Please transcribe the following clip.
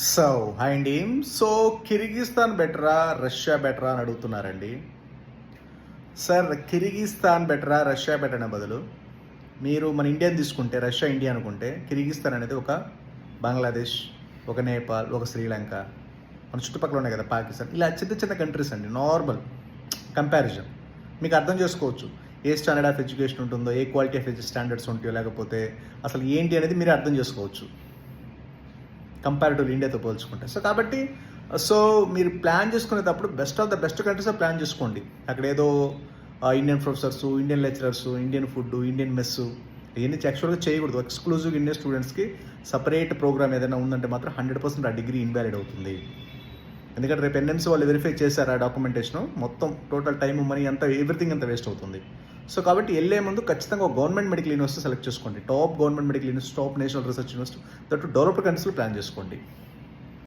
So hi అండి. So Kyrgyzstan బెటరా Russia బెటరా అని అడుగుతున్నారండి. సార్ కిర్గిస్తాన్ బెటరా రష్యా బెటర్ అనే బదులు మీరు మన ఇండియాని తీసుకుంటే, రష్యా ఇండియా అనుకుంటే, కిర్గిస్తాన్ అనేది ఒక బంగ్లాదేశ్, ఒక నేపాల్, ఒక శ్రీలంక, మన చుట్టుపక్కల ఉన్నాయి కదా పాకిస్తాన్, ఇలా చిన్న చిన్న కంట్రీస్ అండి. నార్మల్ కంపారిజన్ మీకు అర్థం చేసుకోవచ్చు. ఏ స్టాండర్డ్ ఆఫ్ ఎడ్యుకేషన్ ఉంటుందో, ఏ క్వాలిటీ ఆఫ్ స్టాండర్డ్స్ ఉంటాయో, లేకపోతే అసలు ఏంటి అనేది మీరు అర్థం చేసుకోవచ్చు కంపారిటివ్ ఇండియాతో పోల్చుకుంటే. సో మీరు ప్లాన్ చేసుకునేటప్పుడు best of the best countries plan చేసుకోండి. అక్కడ ఏదో Indian professors, Indian lecturers, Indian food, Indian mess ఇవన్నీ యాక్చువల్గా చేయకూడదు. ఎక్స్క్లూజివ్ ఇండియన్ స్టూడెంట్స్కి సపరేట్ ప్రోగ్రామ్ ఏదైనా ఉందంటే మాత్రం 100% ఆ డిగ్రీ ఇన్వాలిడ్ అవుతుంది. ఎందుకంటే రేపు ఎన్ఎంసీ వాళ్ళు వెరిఫై చేశారు ఆ డాక్యుమెంటేషన్, మొత్తం టోటల్ టైం, మనీ అంతా, ఎవ్రీథింగ్ అంతా వేస్ట్ అవుతుంది. సో కాబట్టి వెళ్ళే ముందు ఖచ్చితంగా ఒక గవర్నమెంట్ మెడికల్ యూనివర్సిటీ సెలెక్ట్ చేసుకోండి. Top government medical university, top national research university, that developed కంట్రీస్లో ప్లాన్ చేసుకోండి.